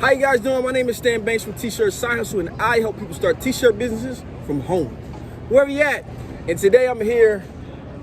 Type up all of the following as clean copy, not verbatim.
How you guys doing? My name is Stan Banks from T-Shirt Side Hustle, and I help people start T-shirt businesses from home, wherever you at. And today I'm here.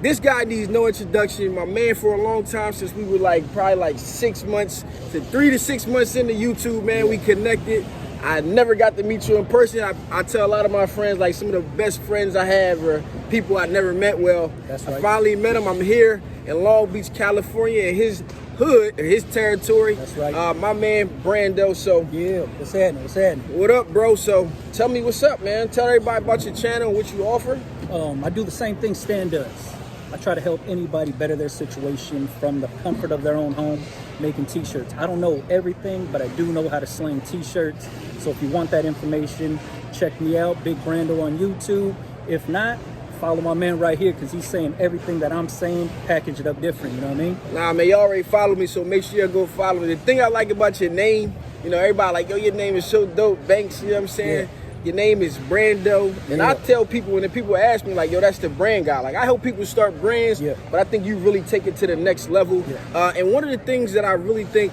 This guy needs no introduction. My man for a long time, since we were probably 6 months to 3 to 6 months into YouTube, man, we connected. I never got to meet you in person. I tell a lot of my friends, like some of the best friends I have are people I never met. Well, that's right. I finally met him. I'm here in Long Beach, California, in his hood, his territory. That's right. My man Brandoh. So yeah, what's happening? What's happening? What up, bro? So tell me what's up, man. Tell everybody about your channel and what you offer. I do the same thing Stan does. I try to help anybody better their situation from the comfort of their own home, making t-shirts. I don't know everything, but I do know how to sling t-shirts. So if you want that information, check me out, Big Brandoh on YouTube. If not, follow my man right here, because he's saying everything that I'm saying, package it up different, you know what I mean? Nah, man, you already follow me, so make sure you go follow me. The thing I like about your name, you know, everybody like, yo, your name is so dope, Banks, you know what I'm saying? Yeah. Your name is Brandoh, and I tell people, when the people ask me, like, yo, that's the brand guy. Like, I help people start brands, but I think you really take it to the next level. And one of the things that I really think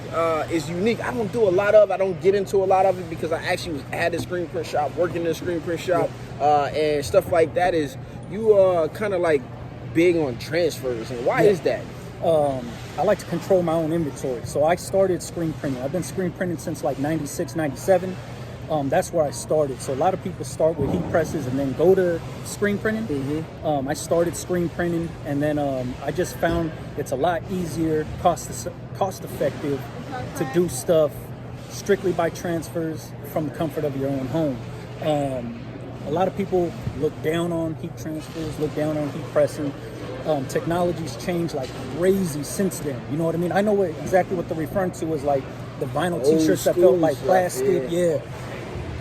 is unique, I don't do a lot of, I don't get into a lot of it, because I actually was at a screen print shop, working in a screen print shop, and stuff like that, is you are kind of like big on transfers. And why is that? I like to control my own inventory. So I started screen printing. I've been screen printing since like 96, 97. That's where I started. So a lot of people start with heat presses and then go to screen printing. I started screen printing, and then I just found it's a lot easier, cost effective to do stuff strictly by transfers from the comfort of your own home. A lot of people look down on heat transfers, look down on heat pressing. Technology's changed like crazy since then. You know what I mean? I know exactly what they're referring to as like the vinyl t-shirts that felt like plastic. Yeah.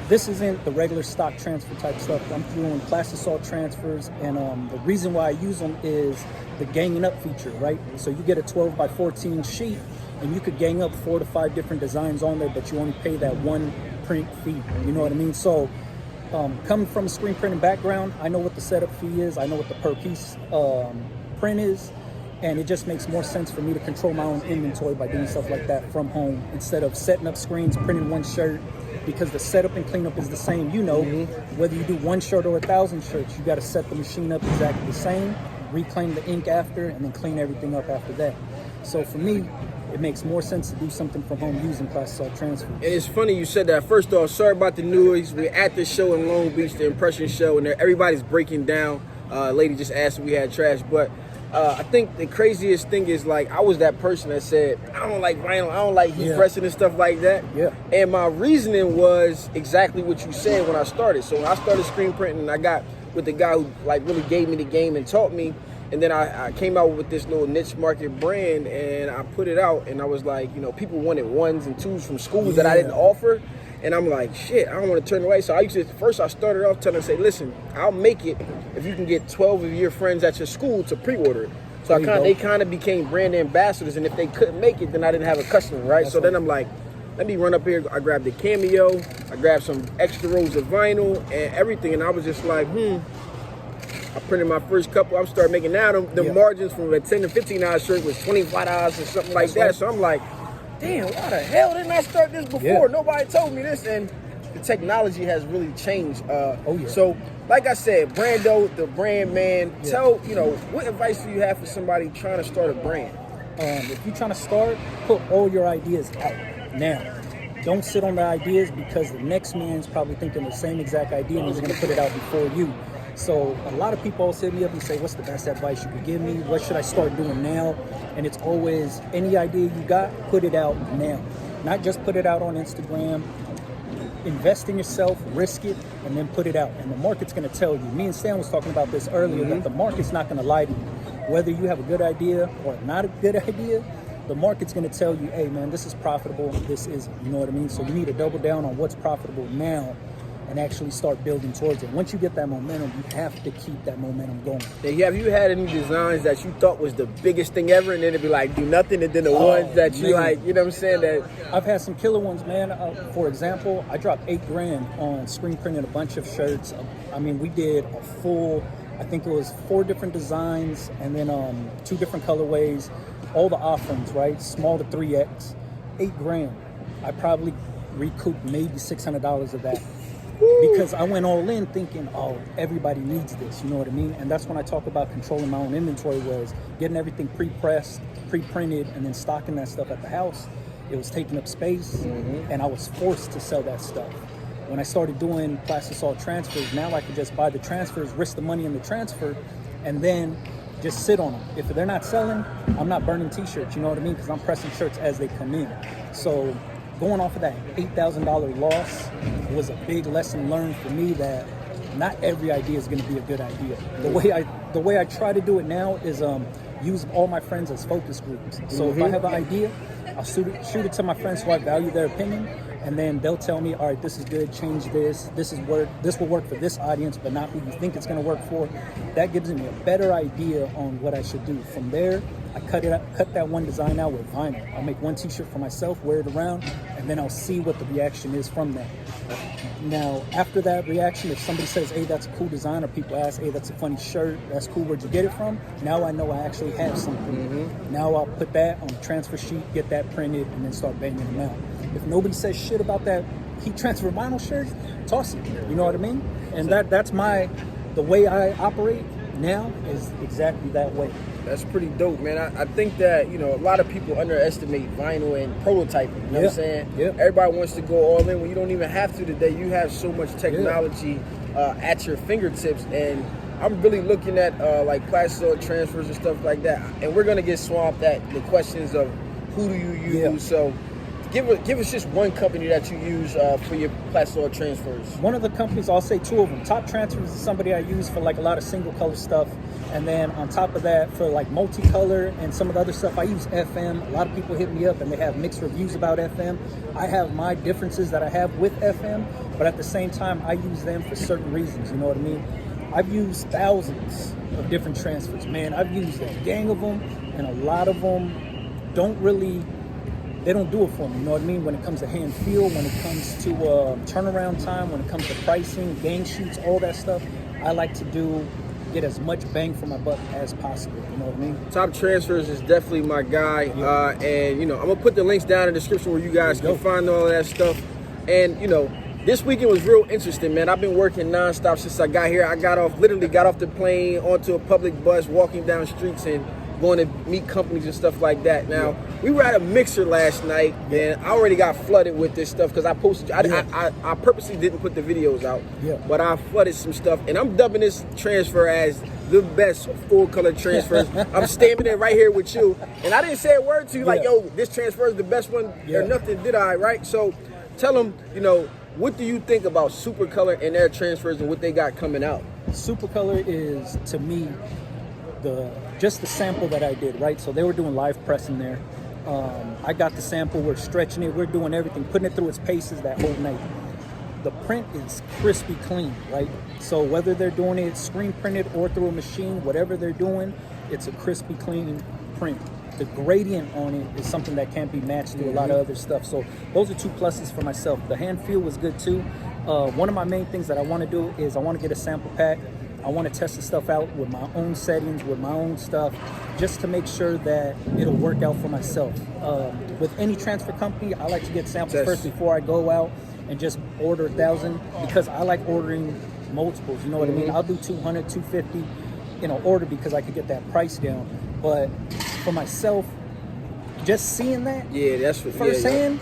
This isn't the regular stock transfer type stuff. I'm doing plastisol transfers, and the reason why I use them is the ganging up feature, right? So you get a 12 by 14 sheet, and you could gang up 4 to 5 different designs on there, but you only pay that one print fee. You know what I mean? So coming from a screen printing background, I know what the setup fee is. I know what the per piece print is. And it just makes more sense for me to control my own inventory by doing stuff like that from home, instead of setting up screens, printing one shirt, because the setup and cleanup is the same. You know, whether you do one shirt or 1,000 shirts, you got to set the machine up exactly the same, reclaim the ink after, and then clean everything up after that. So for me, it makes more sense to do something from home using plastisol transfers. And it's funny you said that. First off, sorry about the noise. We're at the show in Long Beach, the Impression Show, and everybody's breaking down. Lady just asked if we had trash, but I think the craziest thing is, like, I was that person that said, I don't like vinyl, I don't like heat pressing and stuff like that. And my reasoning was exactly what you said when I started. So when I started screen printing, I got with the guy who like really gave me the game and taught me. And then I came out with this little niche market brand, and I put it out, and I was like, you know, people wanted 1s and 2s from schools that I didn't offer. And I'm like, shit, I don't want to turn away. So I started off telling them, say, listen, I'll make it if you can get 12 of your friends at your school to pre-order it. So they kind of became brand ambassadors, and if they couldn't make it, then I didn't have a customer, right? So then I'm like, let me run up here. I grabbed the Cameo, I grabbed some extra rolls of vinyl and everything, and I was just like, I printed my first couple. I started making now the margins from a $10 to $15 shirt was $25 or something like that. So I'm like, damn, why the hell didn't I start this before? Nobody told me this. And the technology has really changed. So like I said, Brandoh, the brand man, tell, you know, what advice do you have for somebody trying to start a brand? If you're trying to start, put all your ideas out now. Don't sit on the ideas, because the next man's probably thinking the same exact idea and he's going to put it out before you. So a lot of people always hit me up and say, what's the best advice you could give me? What should I start doing now? And it's always, any idea you got, put it out now. Not just put it out on Instagram. Invest in yourself, risk it, and then put it out. And the market's going to tell you. Me and Stan was talking about this earlier, that the market's not going to lie to you. Whether you have a good idea or not a good idea, the market's going to tell you, hey man, this is profitable, this isn't. You know what I mean? So you need to double down on what's profitable now and actually start building towards it. Once you get that momentum, you have to keep that momentum going. Have you had any designs that you thought was the biggest thing ever, and then it'd be like, do nothing, and then the ones that you like, you know what I'm saying? That I've had some killer ones, man. For example, I dropped $8,000 on screen printing a bunch of shirts. I mean, we did a full, I think it was 4 different designs, and then 2 different colorways, all the offerings, right? Small to 3X, $8,000. I probably recouped maybe $600 of that. Because I went all in thinking, oh, everybody needs this, you know what I mean? And that's when I talk about controlling my own inventory, was getting everything pre-pressed, pre-printed, and then stocking that stuff at the house. It was taking up space, and I was forced to sell that stuff. When I started doing plastic salt transfers, now I could just buy the transfers, risk the money in the transfer, and then just sit on them. If they're not selling, I'm not burning t-shirts, you know what I mean? Because I'm pressing shirts as they come in. So going off of that $8,000 loss was a big lesson learned for me, that not every idea is going to be a good idea. The way I try to do it now is use all my friends as focus groups. So if I have an idea, I'll shoot it to my friends who I value their opinion, and then they'll tell me, all right, this is good, change this, this will work for this audience, but not who you think it's going to work for. That gives me a better idea on what I should do. From there, I cut that one design out with vinyl. I'll make one t-shirt for myself, wear it around, and then I'll see what the reaction is from that. Now, after that reaction, if somebody says, hey, that's a cool design, or people ask, hey, that's a funny shirt, that's cool, where'd you get it from? Now I know I actually have something. Now I'll put that on the transfer sheet, get that printed, and then start banging them out. If nobody says shit about that heat transfer vinyl shirt, toss it. You know what I mean? And that's the way I operate now is exactly that way. That's pretty dope, man. I think that, you know, a lot of people underestimate vinyl and prototyping. You know what I'm saying? Everybody wants to go all in when you don't even have to today. You have so much technology at your fingertips. And I'm really looking at like plastic transfers and stuff like that. And we're going to get swamped at the questions of who do you use. So give us just one company that you use for your plastic transfers. One of the companies, I'll say two of them. ToppTransfer is somebody I use for like a lot of single color stuff. And then on top of that, for like multicolor and some of the other stuff, I use FM. A lot of people hit me up and they have mixed reviews about FM. I have my differences that I have with FM, but at the same time, I use them for certain reasons, you know what I mean? I've used thousands of different transfers, man. I've used a gang of them, and a lot of them they don't do it for me, you know what I mean? When it comes to hand feel, when it comes to turnaround time, when it comes to pricing, gang sheets, all that stuff, I like to get as much bang for my buck as possible, you know what I mean? ToppTransfers is definitely my guy, and you know, I'm gonna put the links down in the description where you guys can find all of that stuff. And you know, this weekend was real interesting, man. I've been working nonstop since I got here. I literally got off the plane, onto a public bus, walking down streets and going to meet companies and stuff like that. Now, we were at a mixer last night, and I already got flooded with this stuff because I posted. I purposely didn't put the videos out, but I flooded some stuff, and I'm dubbing this transfer as the best full color transfers. I'm stamping it right here with you, and I didn't say a word to you like, yo, this transfer is the best one or nothing, did I? Right? So, tell them, you know, what do you think about Supacolor and their transfers and what they got coming out? Supacolor is, to me, just the sample that I did, right? So they were doing live pressing there. I got the sample, we're stretching it, we're doing everything, putting it through its paces that whole night. The print is crispy clean, right? So whether they're doing it screen printed or through a machine, whatever they're doing, it's a crispy clean print. The gradient on it is something that can't be matched to a lot of other stuff. So those are two pluses for myself. The hand feel was good too. One of my main things that I want to do is I want to get a sample pack. I want to test the stuff out with my own settings, with my own stuff, just to make sure that it'll work out for myself. With any transfer company, I like to get samples first before I go out and just order 1,000, because I like ordering multiples, you know what I mean? I'll do 200, 250 in an order because I could get that price down. But for myself, just seeing that firsthand,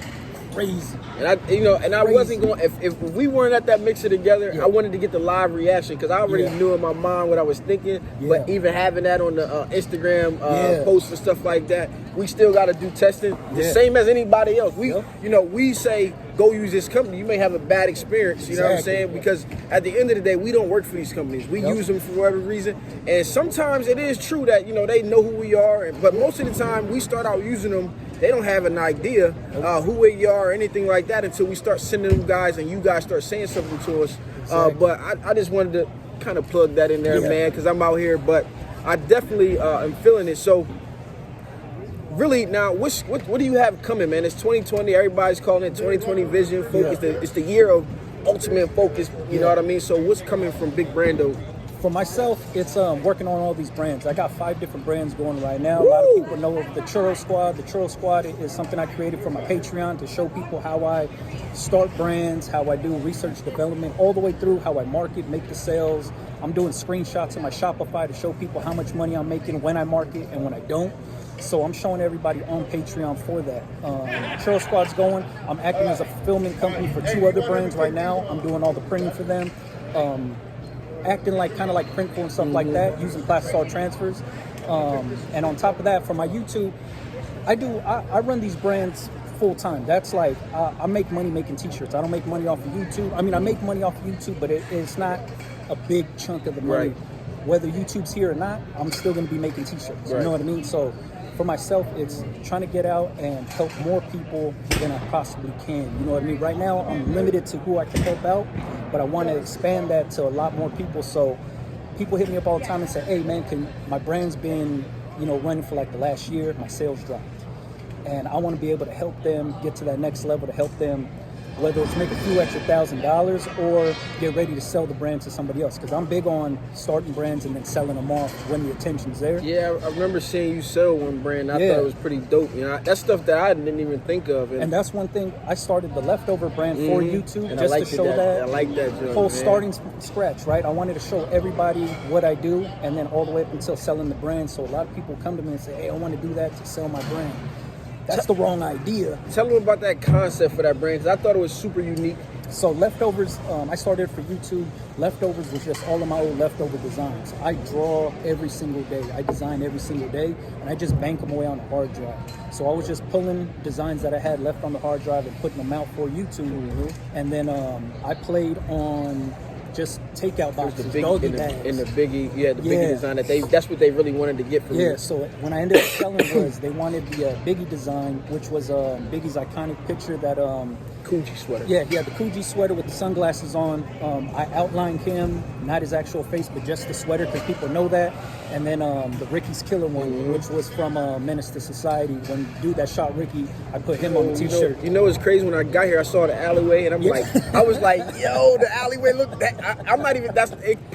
crazy. And I wasn't going. If we weren't at that mixer together, I wanted to get the live reaction because I already knew in my mind what I was thinking. But even having that on the Instagram posts and stuff like that, we still got to do testing the same as anybody else. We say go use this company. You may have a bad experience. You know what I'm saying? Because at the end of the day, we don't work for these companies. We use them for whatever reason. And sometimes it is true that they know who we are. But most of the time, we start out using them. They don't have an idea who we are or anything like that until we start sending them guys and you guys start saying something to us. But I just wanted to kind of plug that in there, man, because I'm out here. But I definitely am feeling it. So really, now, what do you have coming, man? It's 2020. Everybody's calling it 2020 Vision Focus. It's the year of ultimate focus. You know what I mean? So what's coming from Big Brandoh For myself, it's working on all these brands. I got 5 different brands going right now. A lot of people know of the Churro Squad. The Churro Squad is something I created for my Patreon to show people how I start brands, how I do research development, all the way through how I market, make the sales. I'm doing screenshots of my Shopify to show people how much money I'm making when I market and when I don't. So I'm showing everybody on Patreon for that. Churro Squad's going. I'm acting as a fulfillment company for 2 other brands right now. I'm doing all the printing for them. Acting like kind of like Printful and stuff like that, using plastic salt transfers. And on top of that, for my YouTube, I run these brands full time. That's like, I make money making t-shirts. I don't make money off of YouTube. I mean, I make money off of YouTube, but it's not a big chunk of the money. Right. Whether YouTube's here or not, I'm still going to be making t-shirts. Right. You know what I mean? So for myself, it's trying to get out and help more people than I possibly can. You know what I mean? Right now, I'm limited to who I can help out, but I want to expand that to a lot more people. So people hit me up all the time and say, hey man, my brand's been, running for like the last year, my sales dropped. And I want to be able to help them get to that next level, to help them, whether it's make a few extra $1,000 or get ready to sell the brand to somebody else. Because I'm big on starting brands and then selling them off when the attention's there. Yeah, I remember seeing you sell one brand. I thought it was pretty dope. That's stuff that I didn't even think of. And that's one thing. I started the Leftover brand for YouTube and just to show that. I like that whole starting scratch, right? I wanted to show everybody what I do, and then all the way up until selling the brand. So a lot of people come to me and say, hey, I want to do that to sell my brand. That's the wrong idea. Tell them about that concept for that brand, because I thought it was super unique. So Leftovers, I started for YouTube. Leftovers was just all of my old leftover designs. I draw every single day. I design every single day, and I just bank them away on the hard drive. So I was just pulling designs that I had left on the hard drive and putting them out for YouTube. And then I played on just takeout boxes, doggy bags. In the Biggie, Biggie design that's what they really wanted to get from you. Yeah, so when I ended up selling was they wanted the Biggie design, which was Biggie's iconic picture, that Coogee sweater. Yeah, he had the Coogee sweater with the sunglasses on. I outlined him, not his actual face, but just the sweater, because people know that. And then the Ricky's Killer one, which was from Menace to Society. When the dude that shot Ricky, I put him on the t-shirt. It's crazy. When I got here, I saw the alleyway, and I was like, yo, the alleyway, look, I'm not even, it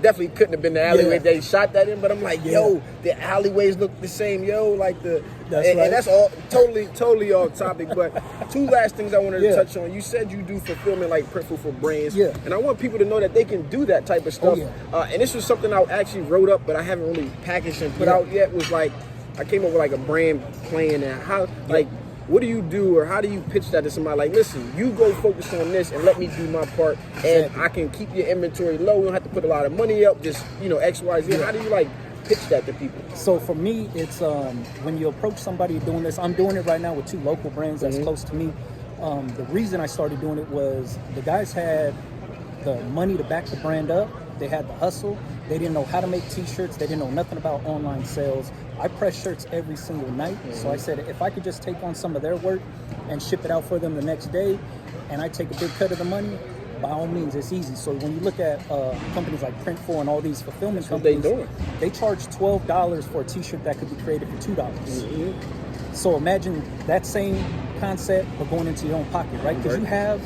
definitely couldn't have been the alleyway they shot that in, but I'm like, yo, the alleyways look the same, and that's all totally off topic. But 2 last things I wanted to touch on. You said you do fulfillment like Printful for brands, and I want people to know that they can do that type of stuff. And this was something I actually wrote up, but I haven't really packaged and put out yet. Was like, I came up with like a brand plan and how, like, what do you do, or how do you pitch that to somebody? Like, listen, you go focus on this and let me do my part, and I can keep your inventory low. You don't have to put a lot of money up, just X, Y, Z. How do you pitch that to people? So for me, it's when you approach somebody doing this, I'm doing it right now with 2 local brands that's close to me. The reason I started doing it was the guys had the money to back the brand up. They had the hustle. They didn't know how to make t-shirts. They didn't know nothing about online sales. I press shirts every single night. So I said, if I could just take on some of their work and ship it out for them the next day, and I take a big cut of the money, by all means, it's easy. So when you look at companies like Printful and all these fulfillment companies, they charge $12 for a t-shirt that could be created for $2. So imagine that same concept, but going into your own pocket, right? Because you have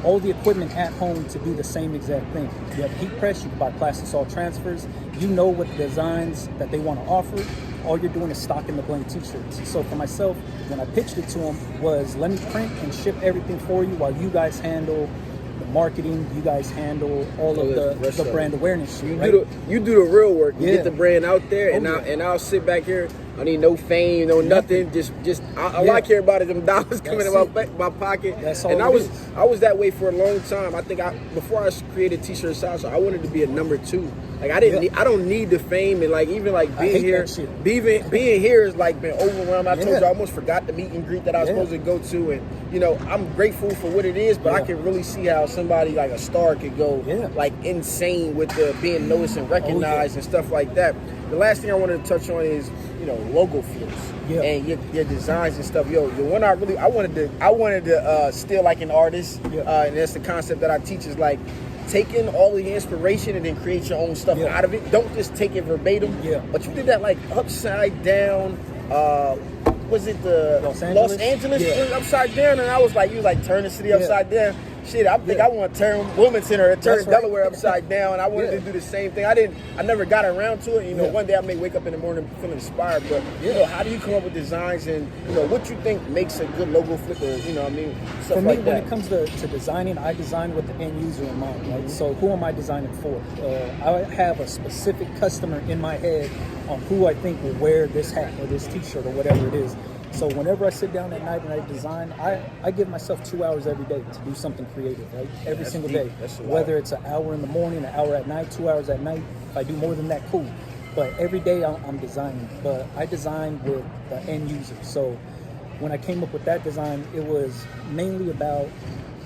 all the equipment at home to do the same exact thing. You have heat press, you can buy plastic salt transfers, you know what the designs that they want to offer. All you're doing is stocking the blank t-shirts. So for myself, when I pitched it to them, was let me print and ship everything for you while you guys handle the marketing, you guys handle all of the brand awareness. You do the real work. You get the brand out there, and I'll sit back here. I need no fame, no nothing. Just all I care about is them dollars coming in my pocket. That's all. And I was that way for a long time. I think before I created T-Shirt Salsa, I wanted to be a number 2. Like I don't need the fame, and even being here, being here has been overwhelmed. I told you I almost forgot the meet and greet that I was supposed to go to, and I'm grateful for what it is, but I can really see how somebody like a star could go insane with the being noticed and recognized and stuff like that. The last thing I wanted to touch on is logo flows and your designs and stuff. The one I wanted to steal like an artist, and that's the concept that I teach is taking all the inspiration and then create your own stuff out of it. Don't just take it verbatim. But you did that upside down. Was it the Los Angeles thing upside down? And I was you was turn the city upside down. shit, I think I want to turn Wilmington or turn That's right. Delaware upside down. I wanted to do the same thing. I never got around to it. You know, one day I may wake up in the morning feeling inspired, but you know, how do you come up with designs and you know what you think makes a good logo flipper? You know, what I mean, stuff for me, like that. when it comes to designing, I design with the end user in mind. Right? So who am I designing for? I have a specific customer in my head on who I think will wear this hat or this T-shirt or whatever it is. So whenever I sit down at night and I design, I give myself 2 hours every day to do something creative, right? Every single day. Whether it's an hour in the morning, an hour at night, 2 hours at night. If I do more than that, cool. But every day I'm designing. But I design with the end user. So when I came up with that design, it was mainly about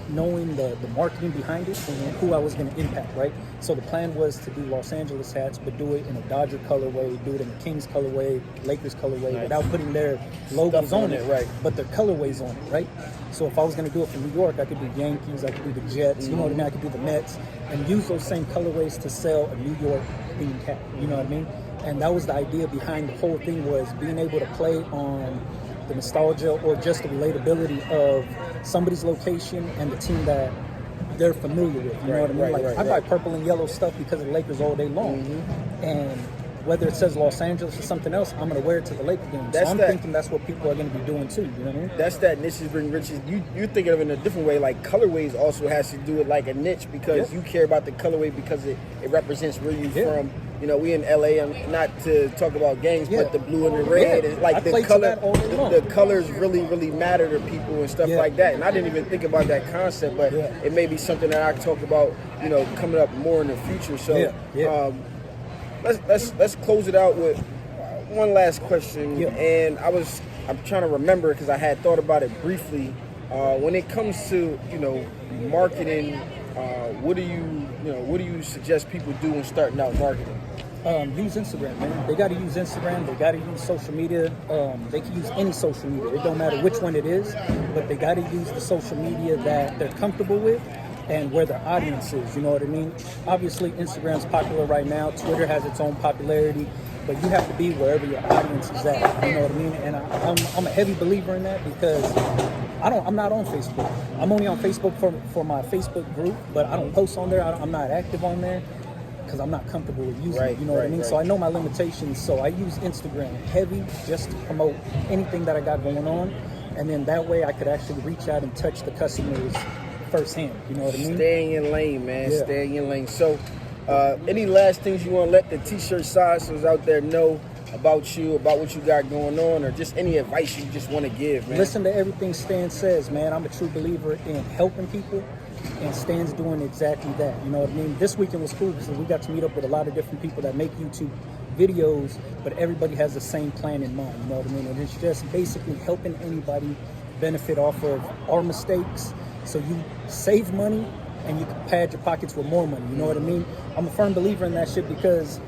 knowing the marketing behind it and who I was going to impact, right? So the plan was to do Los Angeles hats, but do it in a Dodger colorway, do it in a Kings colorway, Lakers colorway, without putting their logos on it, right? But their colorways on it, right? So if I was going to do it for New York, I could do Yankees, I could do the Jets, you know what I mean? I could do the Mets, and use those same colorways to sell a New York themed hat, you know what I mean? And that was the idea behind the whole thing, was being able to play on the nostalgia or just the relatability of somebody's location and the team that they're familiar with. You know what I mean? Like I buy purple and yellow stuff because of the Lakers all day long. And whether it says Los Angeles or something else, I'm going to wear it to the Lakers game. So I'm thinking that's what people are going to be doing too. You know what I mean? That's that niches bring riches. You think of it in a different way. Like colorways also has to do with like a niche because you care about the colorway because it represents where you're from. You know, we in LA. Not to talk about gangs, but the blue and the red, and like the color, the colors really matter to people and stuff like that. And I didn't even think about that concept, but it may be something that I talk about. You know, coming up more in the future. So, let's close it out with one last question. And I'm trying to remember because I had thought about it briefly. When it comes to marketing, what do you suggest people do when starting out marketing? Use Instagram, man. They got to use Instagram. They got to use social media. They can use any social media. It don't matter which one it is, but they got to use the social media that they're comfortable with and where their audience is. You know what I mean? Obviously, Instagram's popular right now. Twitter has its own popularity, but you have to be wherever your audience is at. You know what I mean? And I'm a heavy believer in that because I'm not on Facebook. I'm only on Facebook for my Facebook group, but I don't post on there. I'm not active on there because I'm not comfortable with using it. You know what I mean? So I know my limitations. So I use Instagram heavy just to promote anything that I got going on. And then that way I could actually reach out and touch the customers firsthand. You know what I mean? Staying in lane, man. Staying in lane. So any last things you want to let the t-shirt sizers out there know about you, about what you got going on, or just any advice you just want to give, man? Listen to everything Stan says, man. I'm a true believer in helping people, and Stan's doing exactly that. You know what I mean? This weekend was cool because we got to meet up with a lot of different people that make YouTube videos, but everybody has the same plan in mind. You know what I mean? And it's just basically helping anybody benefit off of our mistakes, so you save money and you can pad your pockets with more money. You know what I mean? I'm a firm believer in that shit because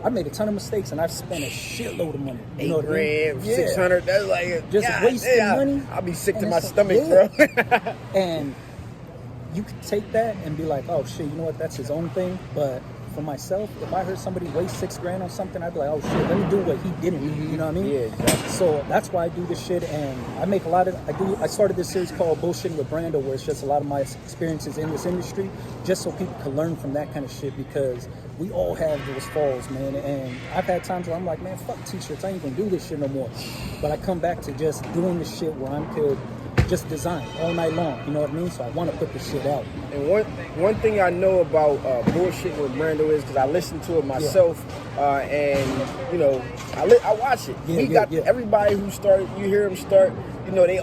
I've made a ton of mistakes and I've spent a shitload of money. You know what I mean? 600, that's like just wasting money. I'll be sick to my stomach, bro. And you could take that and be like, oh shit, you know what? That's his own thing. But for myself, if I heard somebody waste $6,000 on something, I'd be like, oh shit, let me do what he didn't. You know what I mean? Yeah, exactly. So that's why I do this shit, and I make a lot of. I started this series called Bullshitting with Brandoh, where it's just a lot of my experiences in this industry, just so people can learn from that kind of shit, because we all have those falls, man. And I've had times where I'm like, man, fuck t-shirts, I ain't gonna do this shit no more. But I come back to just doing the shit where I could just design all night long, you know what I mean? So I want to put this shit out. And one thing I know about Bullshitting with Brandoh is because I listen to it myself, and you know, I watch it. Everybody who started, you hear them start, you know, we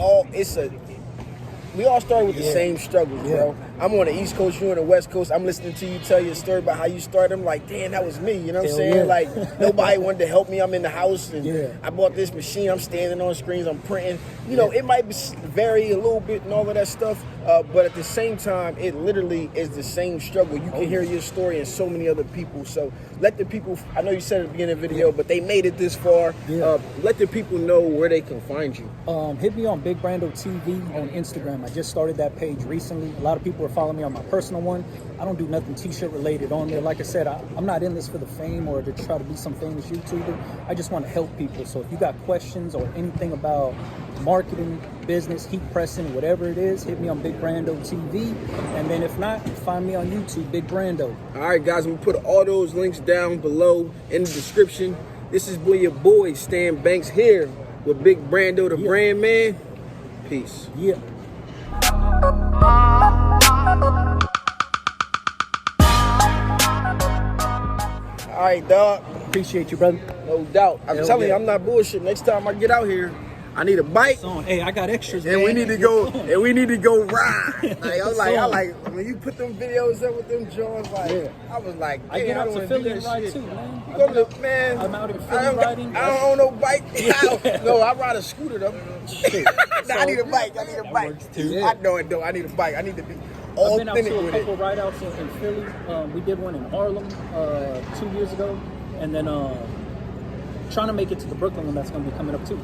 all started with the same struggles, bro. I'm on the East Coast, you're on the West Coast. I'm listening to you tell your story about how you started. I'm like, damn, that was me. You know what I'm saying? Like, nobody wanted to help me. I'm in the house, and I bought this machine. I'm standing on screens. I'm printing. You know, it might vary a little bit and all of that stuff, but at the same time, it literally is the same struggle. You can hear your story and so many other people. So let the people, I know you said at the beginning of the video, but they made it this far. Let the people know where they can find you. Hit me on Big Brandoh TV on Instagram. I just started that page recently. A lot of people are following me on my personal one. I don't do nothing t-shirt related on there. Like I said, I'm not in this for the fame or to try to be some famous YouTuber. I just want to help people. So if you got questions or anything about marketing, business, heat pressing, whatever it is, hit me on Big Brandoh TV. And then if not, find me on YouTube, Big Brandoh. All right, guys, I'm going to put all those links down below in the description. This is where your boy Stan Banks here with Big Brandoh, the brand man. Peace. Yeah. All right, dog. Appreciate you, brother. No doubt. I'm Hell telling yeah. you, I'm not bullshit. Next time I get out here, I need a bike. Hey, I got extras, And man. we need to go. And we need to go ride. Like, I on. like when you put them videos up with them Johns. Like, Yeah. I was like, I get damn, out don't to wanna Philly do and that ride shit. too, man. You go to, man. I'm out in I Philly don't, riding. I don't own no bike. No, I ride a scooter though. Shit. Nah, I need a bike. I need a bike. works too. I know it though. I need a bike. I need to be I've been out authentic to a with couple it. ride outs in Philly. We did one in Harlem 2 years ago, and then trying to make it to the Brooklyn one that's going to be coming up too.